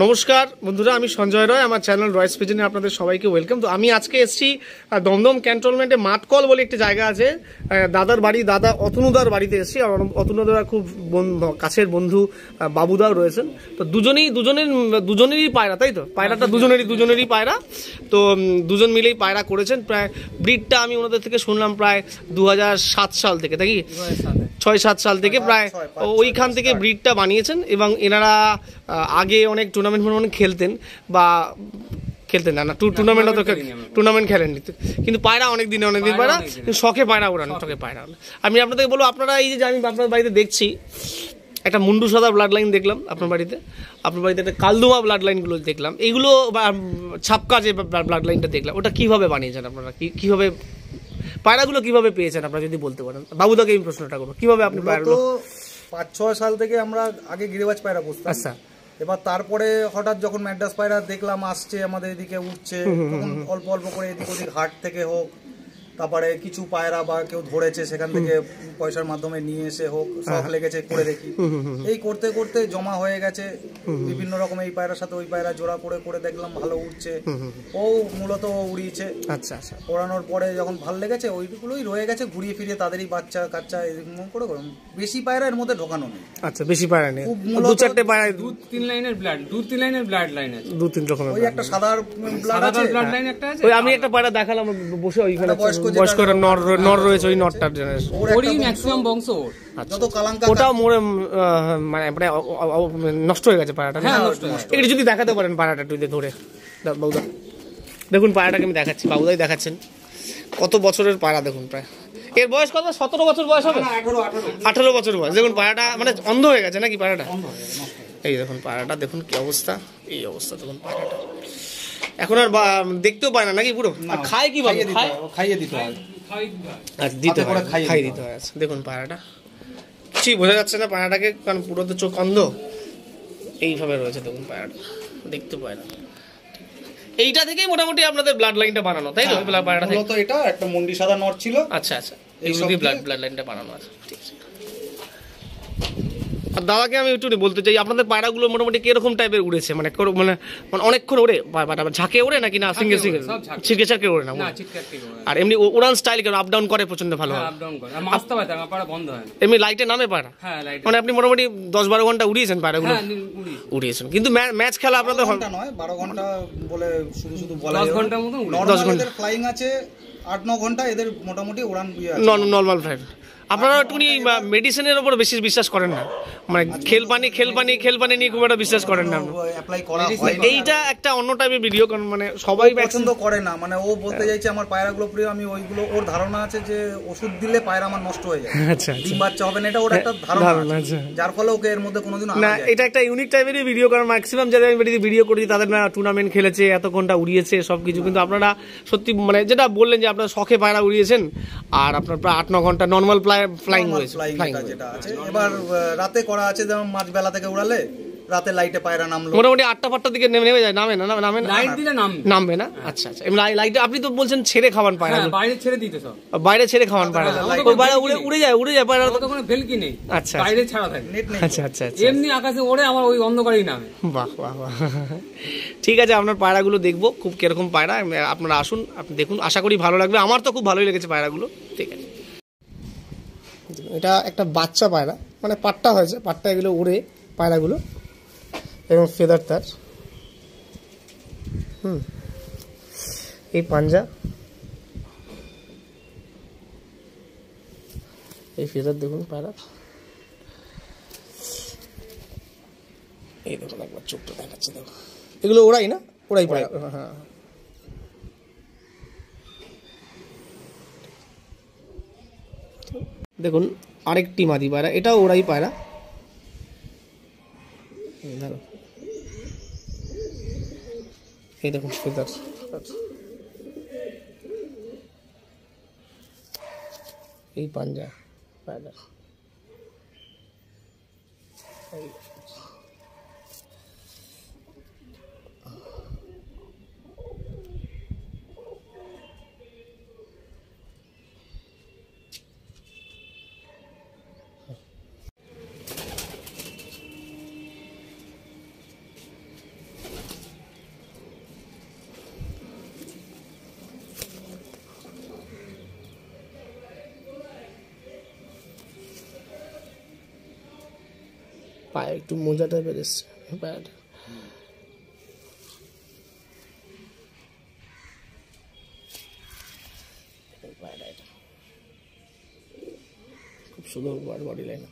নমস্কার বন্ধুরা, আমি সঞ্জয় রয়। আমার চ্যানেল রয়েস পিজনে আপনাদের সবাইকে ওয়েলকাম। তো আমি আজকে এসেছি দমদম ক্যান্টনমেন্টে মাঠকল বলে একটি জায়গা আছে, দাদার বাড়ি, দাদা অতনুদার বাড়িতে এসেছি। আর অতনুদা খুব কাছের বন্ধু বাবুদাও রয়েছেন। তো দুজনেরই পায়রা, তাই তো? পায়রাটা দুজনেরই পায়রা। তো দুজন মিলেই পায়রা করেছেন। প্রায় ব্রিডটা আমি ওনাদের থেকে শুনলাম প্রায় 2007 সাল থেকে, তাই 6-7 সাল থেকে প্রায় ওইখান থেকে ব্রিডটা বানিয়েছেন। এবং এনারা আগে অনেক টুর্নামেন্ট খেলতেন না টুর্নামেন্ট খেলেননি, কিন্তু পায়রা অনেকদিন পায়রা শখে পায়রা ওড়ান, শখে পায়রা। আমি আপনাদেরকে বলবো, আপনারা এই যে আমি আপনার বাড়িতে দেখছি একটা মুন্ডু সাদা ব্লাড লাইন দেখলাম আপনার বাড়িতে একটা কালদুমা ব্লাড লাইনগুলো দেখলাম, এইগুলো ছাপকা যে ব্লাড লাইনটা দেখলাম, ওটা কিভাবে বানিয়েছেন আপনারা? কিভাবে পায়রাগুলো কিভাবে পেয়েছেন আপনারা যদি বলতে পারেন? বাবুদাকে এই প্রশ্নটা করবো, কিভাবে আপনি পায়রাগুলো? 5-6 সাল থেকে আমরা আগে গিরিবাজ পায়রা পুষতাম। আচ্ছা, এবার তারপরে হঠাৎ যখন ম্যাড্রাস পায়রা দেখলাম আসছে আমাদের এদিকে উঠছে, তখন অল্প অল্প করে এদিক ওদিক হাট থেকে হোক, তারপরে কিছু পায়রা বা কেউ ধরেছে সেখান থেকে পয়সার মাধ্যমে নিয়ে এসে হোক, শখ লেগেছে করে দেখি। এই করতে করতে জমা হয়ে গেছে বিভিন্ন রকম, এই পায়রার সাথে ওই পায়রা জোড়া করে করে দেখলাম ভালো উঠছে, ও মূলত উড়িয়েছে। আচ্ছা আচ্ছা, ওড়ানোর পরে যখন ভালো লেগেছে ওইগুলোই রয়ে গেছে, ঘুরিয়ে ফিরিয়ে তাদেরই বাচ্চা কাচ্চা এরকম করে। বেশি পায়রা এর মধ্যে ঢোকানো নেই। আচ্ছা, বেশি পায়রা নেই, 2-4টে পায়রা, 2-3 লাইনের ব্লাড লাইন আছে, 2-3 রকমের। ওই একটা সাদা ব্লাড লাইন একটা আছে। ওই আমি একটা পায়রা দেখালাম বসে, ওইখানে বয়স্ক নর রয়েছে, ওই নরটার ওরই ম্যাক্সিমাম বংশ। যত কালাঙ্কা ওটাও মরে মানে নষ্ট হয়ে গেছে পায়রাটা। একটু যদি দেখাতে পারেন পায়রাটা একটু ধরে, বাবুদা দেখুন পায়রাটাকে আমি দেখাচ্ছি, বাবুদাই দেখাচ্ছেন। কত বছরের পায়রা দেখুন, প্রায় এর বয়স কত? 17 বছর বয়স হবে, 18 বছর বয়স। দেখুন পায়রাটা মানে অন্ধ হয়ে গেছে নাকি পায়রাটা? এই দেখুন পায়রাটা, দেখুন কি অবস্থা, এই অবস্থা দেখুন পায়রাটা। এখন আর দেখতেও পায় না নাকি পুরো? খায় কি ভাবে? খাইয়ে দিতে হয়, খাইয়ে দিতে হয়। দেখুন পায়রাটা কিছুই বোঝা যাচ্ছে না পায়রাটাকে, কারণ পুরো তো চোখ অন্ধ। এইভাবে রয়েছে দেখুন পায়রাটা, দেখতে পায় না। এইটা থেকেই মোটামুটি আপনাদের ব্লাড লাইনটা বানানো, তাই তো? পায়রাটা থেকে তো এটা একটা মুন্ডি সাদা নর ছিল। আচ্ছা আচ্ছা, এইগুলো দিয়ে ব্লাড লাইনটা বানানো আছে, ঠিক আছে। আর দাদাকে আমি একটু বলতে চাই, আপনাদের পায়রাগুলো মোটামুটি কিরকম টাইপের উড়েছে? মানে অনেকক্ষণ ওড়ে ঝাঁকে ওড়ে নাকি না সিঙ্গেল ছিটকে ছাড়কে ওড়ে না? আর এমনি উড়ান স্টাইল কেন আপ ডাউন করে প্রচন্ড ভালো? এমনি লাইটে নামে পায়রা? মানে আপনি মোটামুটি 10-12 ঘন্টা উড়িয়েছেন পায়রাগুলো? উড়িয়েছেন, কিন্তু ম্যাচ খেলা আপনাদের 12 ঘন্টা বলে শুধু বলা 10 ঘন্টার মতো। 10 ঘন্টা ফ্লাইং আছে, 8-9 ঘন্টা এদের মোটামুটি উড়ান নর্মাল ফ্লাইট। আপনারা একটুখানি মেডিসিনের উপর বেশি বিশ্বাস করেন না, মানে খেল পানি নিয়ে খুব একটা বিশ্বাস করেন না। এইটা একটা অন্য টাইপের ভিডিও, কারণ মানে সবাই পছন্দ করে না। মানে ও বলতে চাইছে আমার পায়রাগুলো প্রিয়, আমি ওইগুলো, ওর ধারণা আছে যে ওষুধ দিলে পায়রা আমার নষ্ট হয়ে যায়, ডিম বাচ্চা হবে না, এটা ওর একটা ধারণা আছে, যার ফলে ওকে এর মধ্যে কোনোদিন না। এটা একটা ইউনিক টাইপের ভিডিও, কারণ ম্যাক্সিমাম যারা আমি ভিডিও করেছি তাদের না টুর্নামেন্ট খেলেছে, এত ঘন্টা উড়িয়েছে সবকিছু, কিন্তু আপনারা সত্যি মানে যেটা বললেন যে আপনারা শখে পায়রা উড়িয়েছেন, আর আপনার প্রায় 8-9 ঘন্টা নর্মাল ফ্লাইং হয়েছে। যেটা আছে এবার রাতে করা আছে, যেমন মাঝ বেলা থেকে উড়ালে রাতে লাইটে পায়রা নামলো, মোটামুটি 8টা-5টার দিকে নেমে যায়। নামে না? লাইট দিলে নামবে না? আচ্ছা আচ্ছা, লাইটে আপনি তো বলছেন ছেড়ে খাওয়ান পায়রা, বাইরে ছেড়ে দিতে, সব বাইরে ছেড়ে খাওয়ান পায়রা, ওই পায়রা উড়ে যায় পায়রা, তো কোনো ভেলকি নেই। আচ্ছা, বাইরে ছাড়া থাকে, নেট নেই। আচ্ছা আচ্ছা, এমনি আকাশে ওড়ে, আমার ওই অন্ধকারেই নামে। বাহ বাহ বাহ, ঠিক আছে। আপনার পায়রাগুলো দেখবো খুব কিরকম পায়রা, আপনারা আসুন, আপনি দেখুন, আশা করি ভালো লাগবে। আমার তো খুব ভালোই লেগেছে পায়রাগুলো, ঠিক আছে। এটা একটা বাচ্চা পায়রা, মানে পাট্টা হয়েছে, পাট্টা এগুলো উড়ে পায়রাগুলো, এবং ফেদার তার, এই পাঞ্জা, এই ফেদার দেখুন পায়রা, এই দেখুন একবার চোখটা দেখাচ্ছে, দেখুন এগুলো ওড়াই না, ওড়াই পায়রা। হ্যাঁ, দেখুন আরেকটি মাদি পায়রা, এটাও ওড়াই পায়রা। এই দেখুন ফেদার, এই পাঞ্জা পায়রা, পায়ে একটু মোজা টাইপের এসছে পায়রাটা। খুব সুন্দর বডি লাইন।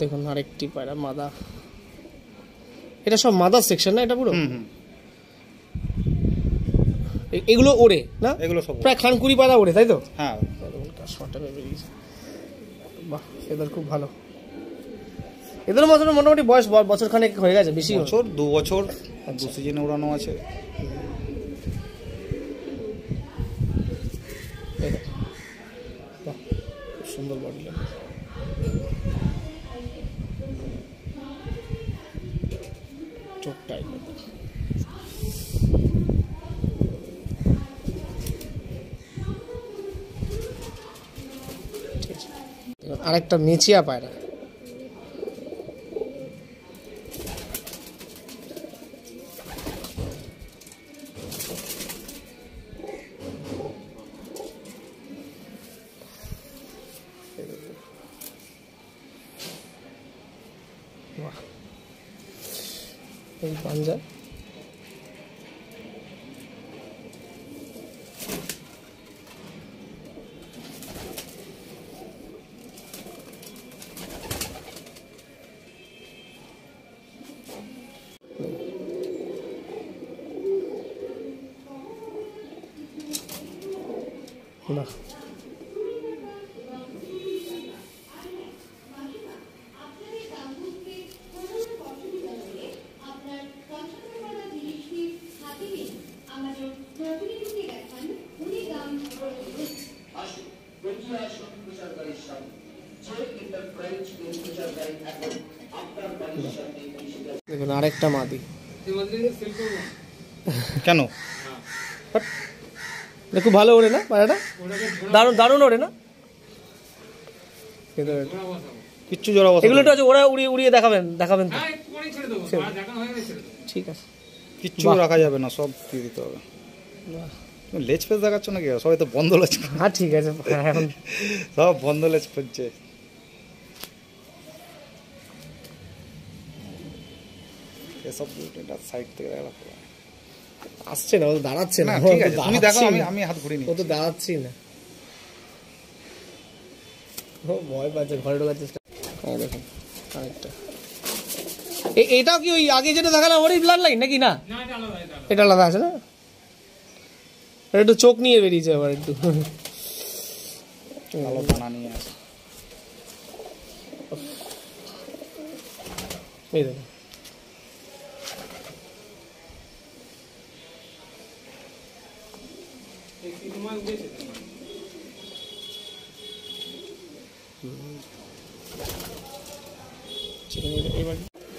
দেখুন আরেকটি পায়রা মাদা, এটা সব মাদার সেকশন না এটা পুরো? এগুলো ওড়ে না? এগুলো সব প্রায় খানকুড়ি পায়রা ওড়ে তাই তো? হ্যাঁ। বাহ, এদের খুব ভালো। এদের মতন মোটামুটি বয়স বছর খানেক হয়ে গেছে, বেশি বছর 2 বছর 2 সিজনে ওড়ানো আছে। খুব সুন্দর বডি লাইন। চোখটাই আরেকটা মেচিয়া পায়রা। এই পাঞ্জা না দেখুন আরেকটা মাদি। কেন? খুব ভালো ওড়ে না পায়রাটা? দারুণ দারুণ ওড়ে না? কিচ্ছু জোড়া বসা এগুলো তো ওরা উড়িয়ে উড়িয়ে দেখাবেন তো? ঠিক আছে, কিচ্ছু রাখা যাবে না, সব দিয়ে দিতে হবে। তুমি লেজ পেজ দেখাচ্ছ নাকি? সবাই তো বন্ধ লেজ। হ্যাঁ ঠিক আছে, এখন সব বন্ধ লেজ খুঁজছে। এসব এটা সাইড থেকে রাখা আসছে না, ও তো দাঁড়াচ্ছে না। ঠিক আছে, তুমি দেখো, আমি হাত ঘুরিয়ে নিই। ও তো দাঁড়াচ্ছি না, ও ভয় পাচ্ছে, ঘরে ঢোকার চেষ্টা। দেখুন আরেকটা, এটাও কি ওই আগে যেটা দেখালাম ওরই ব্লাড লাইন নাকি? না এটা আলাদা আছে না? একটু চোখ নিয়ে বেরিয়েছে আবার একটু ভালো দানা নিয়ে আসে। এই দেখুন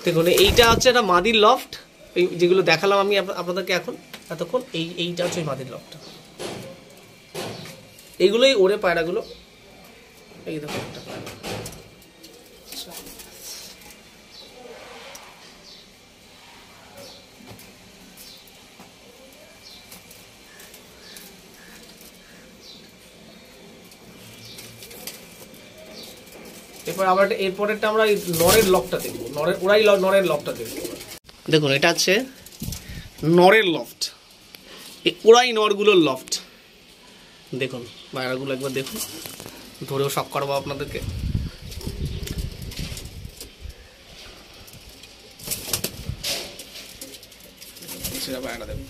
দেখুন এইটা হচ্ছে একটা মাদির লফট, এই যেগুলো দেখালাম আমি আপনাদেরকে এতক্ষণ, এইটা হচ্ছে ওই মাদির লফট। এইগুলোই ওরে পায়রাগুলো। এই দেখুন একটা পায়রা, এরপর আবার এরপরেরটা আমরা নরের লফটটা দেখবো, নরের লফটটা দেখবো। দেখুন এটা হচ্ছে নরের লফট, ওরাই নরগুলোর লফট। দেখুন পায়রাগুলো একবার দেখুন, ধরেও শক করাবো আপনাদেরকে। সেটা পায়রা দেখুন,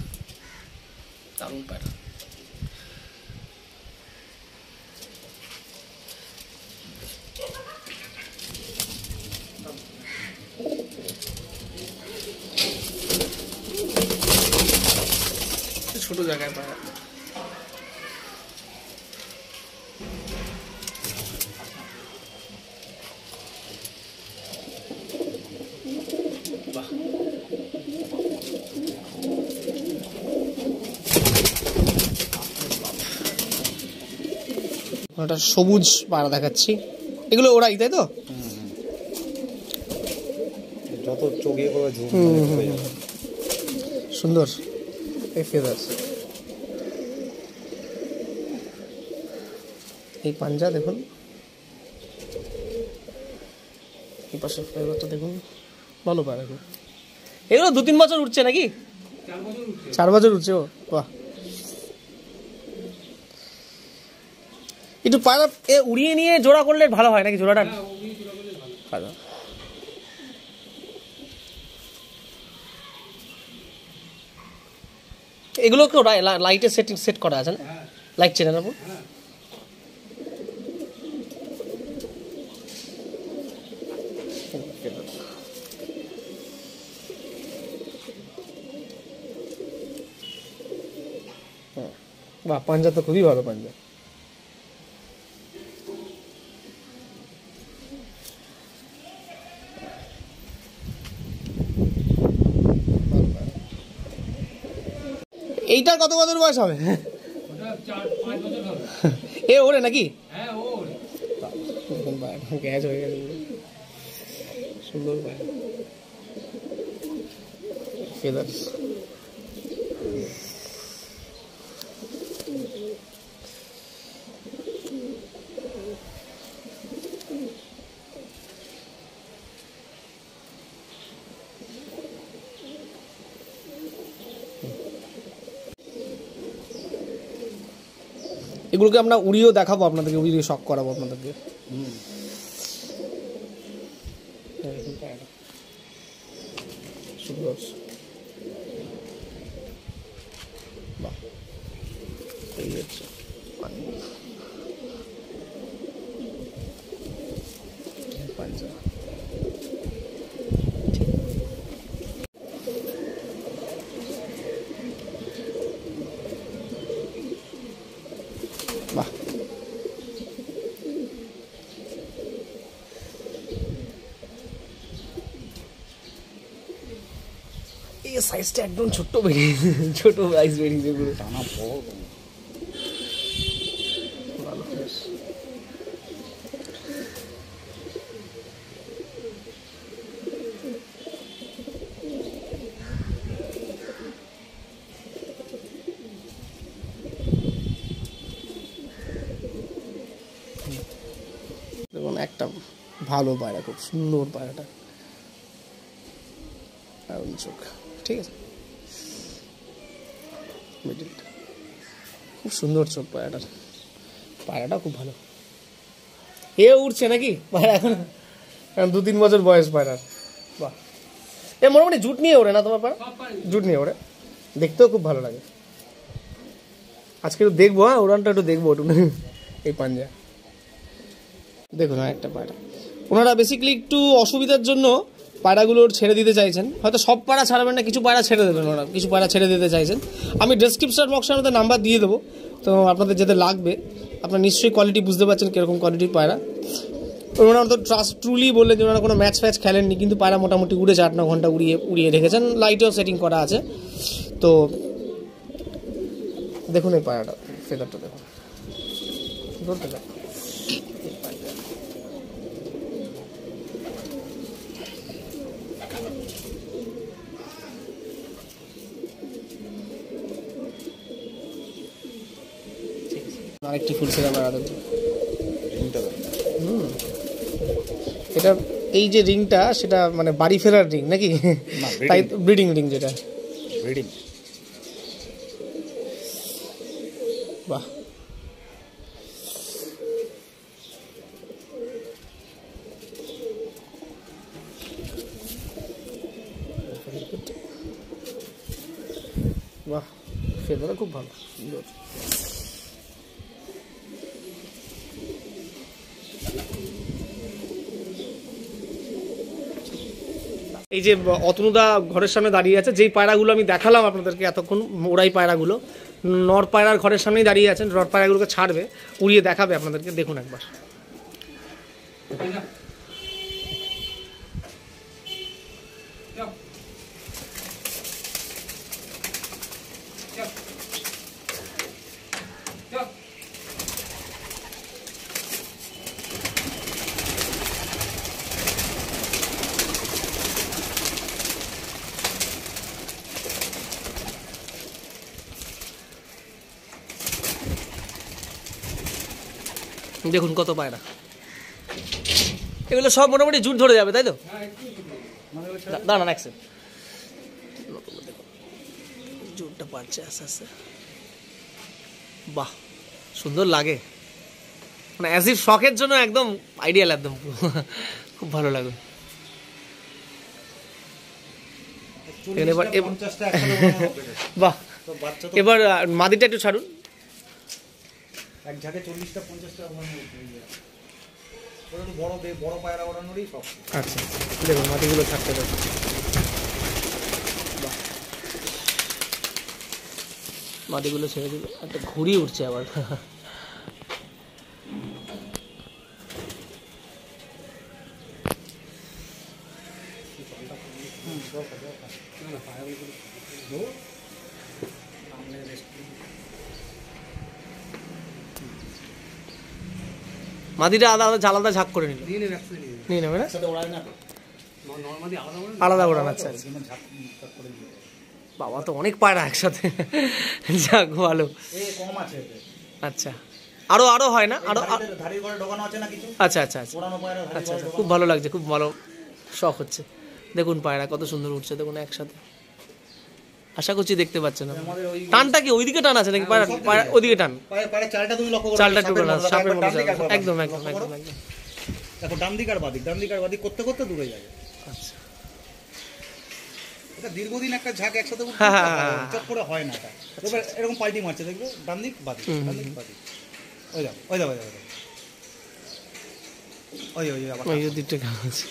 দারুণ পায়রা। ছোট জায়গায় পায়রা। বাহ, একটা সবুজ পায়রা দেখাচ্ছি, এগুলো ওরাই তাই তো? যত চোখে করে ঝুম সুন্দর এই ফেদার। এই পাঞ্জা দেখুন, পাশে ফেদারটা দেখুন, ভালো পায়রা খুব। এগুলো 2-3 বছর উঠছে নাকি? 4 বছর উঠছে। ও বাহ, একটু পায়রা উড়িয়ে নিয়ে জোড়া করলে ভালো হয় নাকি? জোড়াটা ভালো। এগুলো কেউ লাইটের সেট করা আছে না? লাইট চেনে না? বাহ, পাঞ্জা তো খুবই ভালো পাঞ্জা। এইটার কত বছর বয়স হবে? এ ওরে নাকি? গ্যাস হয়ে গেছে, সুন্দর ফেদার। এগুলোকে আমরা উড়িয়েও দেখাবো আপনাদেরকে, উড়িয়ে শখ করাবো আপনাদেরকে। বাহ, এই সাইজটা একদম ছোট্ট বেরিয়েছে, ছোট সাইজ বেরিয়েছে পুরো। টানা বড় ভালো। দেখুন একটা ভালো পায়রা, খুব সুন্দর পায়রাটা, চোখ ঠিক আছে, মিডিলটা খুব সুন্দর চোখ পায়রাটার। পায়রাটা খুব ভালো। এ উঠছে নাকি পায়রা? এখন 2-3 বছর বয়স পায়রার। বাহ, এ মোটামুটি জুট নিয়ে ওড়ে না তোমার পায়রা? জুট নিয়ে ওড়ে, দেখতেও খুব ভালো লাগে। আজকে একটু দেখবো, হ্যাঁ উড়ানটা একটু দেখবো একটু। এই পাঞ্জা দেখুন, একটা পায়রা ওনারা বেসিক্যালি একটু অসুবিধার জন্য পায়রাগুলোর ছেড়ে দিতে চাইছেন। হয়তো সব পায়রা ছাড়বেন না, কিছু পায়রা ছেড়ে দেবেন ওরা, কিছু পায়রা ছেড়ে দিতে চাইছেন। আমি ডেসক্রিপশন বক্সের মধ্যে নাম্বার দিয়ে দেবো, তো আপনাদের যেতে লাগবে আপনারা নিশ্চয়ই কোয়ালিটি বুঝতে পারছেন কীরকম কোয়ালিটির পায়রা। ওনারা তো ট্রুলি বললেন যে ওনারা কোনো ম্যাচ ফ্যাচ খেলেননি, কিন্তু পায়রা মোটামুটি উড়েছে, 8-9 ঘন্টা উড়িয়ে রেখেছেন, লাইটেও সেটিং করা আছে। তো দেখুন এই পায়রাটা, ফেদারটা দেখুন, ধরতে থাক। আরেকটি ফুল সেরা পায়রা দেখুন, এটা এই যে রিংটা, সেটা মানে বাড়ি ফেরার রিং নাকি? তাই ব্রিডিং রিং, যেটা ব্রিডিং। বাহ, বাহ, ফেদারটা খুব ভালো, সুন্দর। এই যে অতনুদা ঘরের সামনে দাঁড়িয়ে আছে, যেই পায়রাগুলো আমি দেখালাম আপনাদেরকে এতক্ষণ, ওরাই পায়রাগুলো নর পায়রার ঘরের সামনেই দাঁড়িয়ে আছেন। নর পায়রাগুলোকে ছাড়বে, উড়িয়ে দেখাবে আপনাদেরকে, দেখুন একবার। দেখুন কত পায়রা, এগুলো সব মোটামুটি জুট ধরে যাবে তাই তো? দাঁড়ান এক সেকেন্ড, জুটটা পারছে আস্তে আস্তে। বাহ সুন্দর লাগে, মানে অ্যাজ ইফ শখের জন্য একদম আইডিয়াল, একদম খুব ভালো লাগে। বাহ এবার মাদিটা একটু ছাড়ুন। এক ঝাঁকে 40-50টা বড় পায়রা ওড়ানোরই সব। আচ্ছা দেখুন মাটিগুলো ছাড়তে দেবে। মাটিগুলো ছেড়ে দিল, একটা ঘুড়ি উঠছে আবার। মাদিটা আলাদা আলাদা ঝাঁক করে নিল, নিয়ে নেবে না আলাদা ওড়ান। আচ্ছা বাবা তো অনেক পায়রা একসাথে, যাক ভালো। কম আছে আচ্ছা আরো আরো হয় না আরো? ধাড়ির ঘরে ঢোকানো আছে না কিছু? আচ্ছা আচ্ছা আচ্ছা আচ্ছা আচ্ছা, খুব ভালো লাগছে, খুব ভালো শখ হচ্ছে। দেখুন পায়রা কত সুন্দর উঠছে, দেখুন একসাথে। আশা করছি দেখতে পাচ্ছেন না। টানটা কি ওইদিকে টান আছে নাকি? পায়রা ওইদিকে টান, চালটা তুমি লক্ষ্য করো, চালটা টুকরো না, সাপের মতো একদম একদম একদম একদম। দেখো ডান দিক আর বাদিক করতে করতে দূরে যাবে। আচ্ছা এটা দীর্ঘদিন একটা ঝাঁক একসাথে চট করে হয় না। এবার এরকম পাল্টি মারছে দেখবে, ডান দিক বাদিক, ডান দিক বাদিক। ওই যাও ওই যাও ওই যাও ওই ওই আবার ওই দিকটা কেমন আছে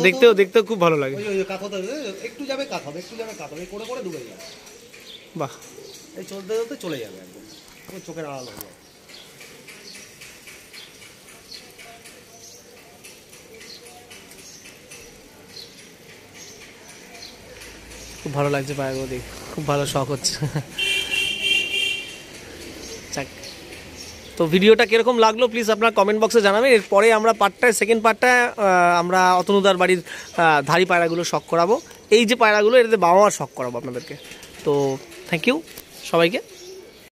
দেখতেও দেখতেও খুব ভালো লাগে। ওই কাত হতে একটু যাবে, কাত হবে, একটু যাবে, কাত হবে, করে করে দূরে যাবে। বাহ এই চলতে চলতে চলে যাবে একদম, ওই চোখের আড়াল হয়ে যাবে। খুব ভালো লাগছে পায়রাগুলো দেখে, খুব ভালো শখ হচ্ছে। যাক, তো ভিডিওটা কিরকম লাগলো প্লিজ আপনার কমেন্ট বক্সে জানাবেন। এরপরে আমরা সেকেন্ড পার্টটায় আমরা অতনুদার বাড়ির ধাড়ি পায়রাগুলো শখ করাবো। এই যে পায়রাগুলো এটাতে বাবা মার শখ করাবো আপনাদেরকে। তো থ্যাংক ইউ সবাইকে।